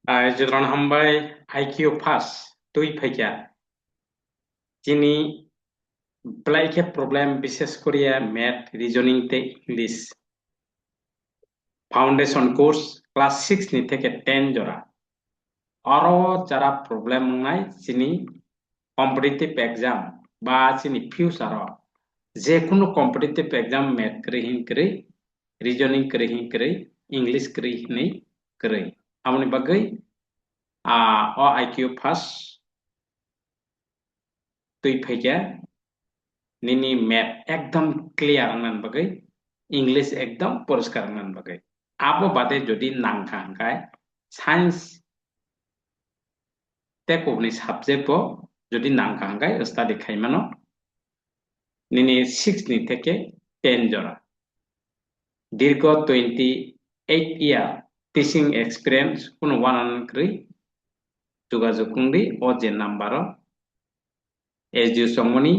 Jodron hambai IQ pass tui phaikya chini blaike problem বিশেষ করিয়া math reasoning তে English foundation course class 6 ni থেকে 10 জোড়া আরো যারা প্রবলেম নাই চিনি কম্পিটিটিভ এক্সাম বা চিনি ফিউচার যে কোনো কম্পিটিটিভ এক্সাম ম্যাথ করে হিন করে রিজনিং করে হিন করে ইংলিশ করে হিনি করে আমনি বাগৈ ও আইকিউ পাস তুই ফেকে nini math ekdom clear nan bagai english ekdom poriskar nan bagai abo bade jodi nangka hangkai science te kobni subject bo jodi nangka hangkai study khaimano nini 6 ni থেকে 10 jora দীর্ঘ 28 year teaching experience কোনো ওয়ান করি যোগাযোগ কুংরি ও যে number SDO সমনি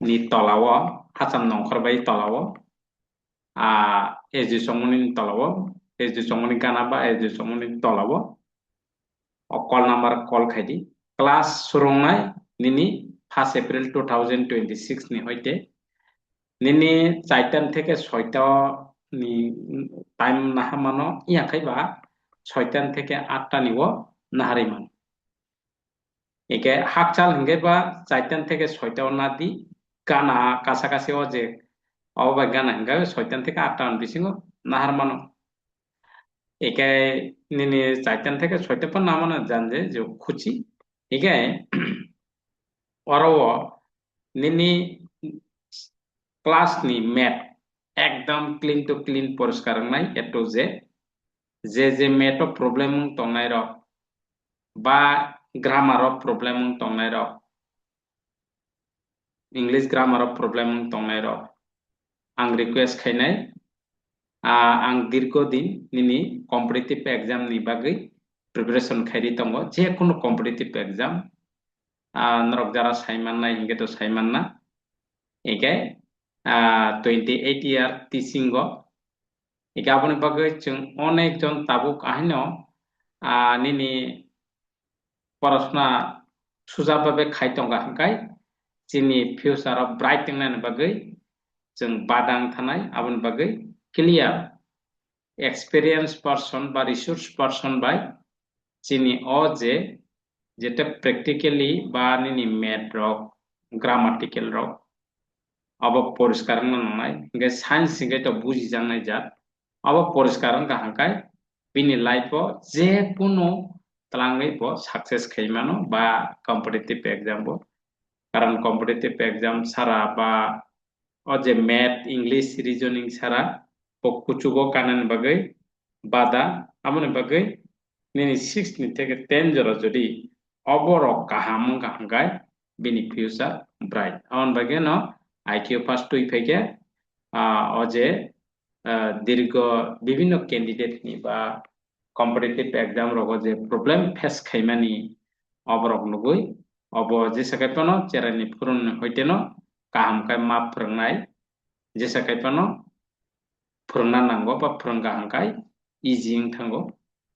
ni tolawo hacham nongkhorbai tolawo SD সমনি tolawo এসডি সমনি ganaba এসডি সমনি tolawo কল নাম্বার কল খাইদি ক্লাস সুরংনাই নিনি 1 এপ্রিল 2026 ni হইতে নিনি 4টান থেকে 6টা ni টাইম নাহামানো ইয়াখাইবা 6টান থেকে 8টা নিও নাহারিমান একে হাকচাল হিঙ্গেবা 4টান থেকে 6টাও না দি গানা কাছাকাছি ও যে অবা গানা হিঙ্গাবে 6টান থেকে 8টান বিসিঙ্গ নাহারমানো একে নিনি 4টান থেকে 6টা পর নামানো জানজে যে খুচি একে অরও নিনি ক্লাস নি ম্যাথ একদম ক্লিন টু ক্লিন পরিষ্কার নাই এটো যে ম্যাথ প্রবলেম তংনাই রক বা গ্রামার প্রবলেম তংনাই রক इंग्लिश ग्रामार प्रॉब्लम तंगनाय रो आं रिक्वेस्ट खायनाय आं दीर्घ दिन निनि कम्पिटिटिव एग्जाम नि बागै प्रिपारेशन खायरि दंगो जे कोनो कम्पिटिटिव एग्जाम नरक जारा साइमान नाय हिंगे तो साइमान ना एके 28 year टीचिंग गो एके आपनि बागै जों अनेक जन ताबुक आहिनो निनि पराशना सुजाबाबे खायतंगा हंकाय जोंनि फिउचाराव ब्राइट नायनो बागै जों बादां थानाय आबुनि बागै क्लियर एक्सपीरियंस पर्सन बा रिसोर्स पर्सन बाय जोंनि जेटा प्रेक्टिकली बा निनि मैथ रक ग्रामाटिकल रक अब परिष्कार नाय इंगे साइंस इंगे तो बुझि जानाय जात अब परिष्कार गाहांकाय बिनि लाइफआव जे कुनु तलांगै बो सक्सेस खायमानो बा कम्पिटिटिव एग्जाम बो कारण कम्पिटिटिव एग्जाम सारा बा जे मैथ इंग्लिश रिजनिंग सारा कुचुगो कानन बागै बादा आमने बागै निनि 6 नि থেকে 10 जरा जदि अबरो काहाम गाहांगाय बिनि फ्यूचर ब्राइट आमन बागै न आईक्यू पास टुइ फैके अजे दीर्घ विभिन्न कैंडिडेट नि बा कम्पिटिटिव एग्जाम रगो जे प्रॉब्लम फेस खायमानि अबरक नुगै अब जेसाखायपनो चेरानि फुरुन हयतेनो काहामखाय मा फोरोंनाय जेसाखायपनो फोरोंना नांगौ बा फोरोंगा हांखाय इजिं थांगौ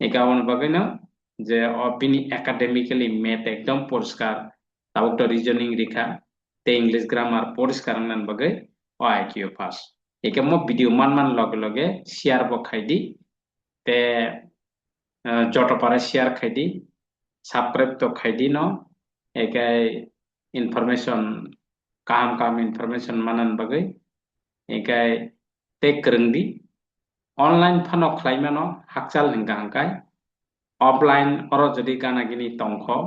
एगावन बागैनो जे बिनि एकाडेमिकली मैथ एकदम परिष्कार दाउट रिजनिंग रिखा ते इंग्लिश ग्रामार परिष्कार नन बागै ओ आईक्यू पास एके मो वीडियो मान लगे लगे शेयर बो खायदि ते जटपारा शेयर खायदि सब्सक्राइब तो खायदि न एके इनफॉर्मेशन काम इनफॉर्मेशन मानन बागै एके ते करंदी ऑनलाइन फनो खालायमानो हाकचाल हिंगा हांकाय ऑफलाइन और जदि गाना गिनी तंखो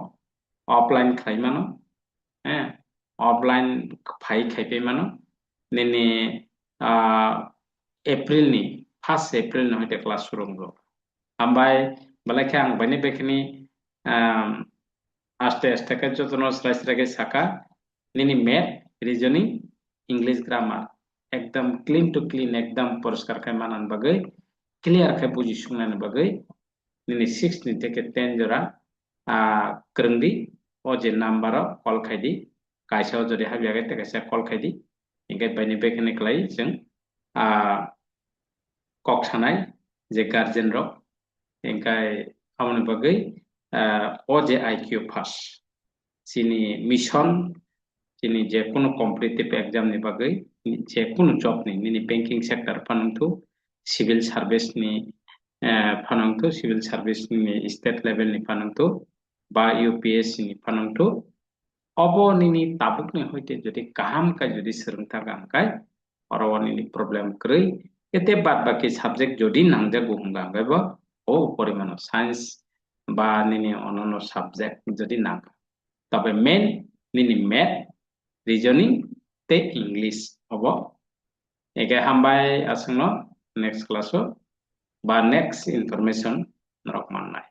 ऑफलाइन खालायमानो ऑफलाइन फाइ खायफैमानो निनि एप्रिल नि 1 एप्रिल नि हयते क्लास सुरुंगो आमबाय बलाखे आं बायने बेखनि आस्ते आस्ते के जतनो स्राय साका निनि मैथ रीजनिंग इंग्लिश ग्रामार एकदम क्लीन टू क्लीन एकदम परिष्कार खाय मानन बागै क्लियर खाय बुझि सुंनान बागै निनि 6 नि থেকে 10 जरा करंदी ओ जे नम्बर कॉल खायदि कायसाव जदि हाबियागे ते कायसा कॉल खायदि इंगे बायने बेखनि क्लाय जों कक सानाय जे गार्जियन रक engkai amoni bagai o je IQ pass sini mission sini je কোনো competitive exam ni bagai je কোনো job ni banking sector panangtu civil service ni panangtu civil service ni state level ni panangtu ba UPSC ni panangtu obo nini tabuk ni hoite jodi kaham kai jodi serungta gam kai oro nini problem krei ete bad baki subject jodi nangja guhunga bebo o porimano science ba nini onono subject jodi nang তবে main nini math reasoning te english obo ege hambai asungno next class ba next information norok mannai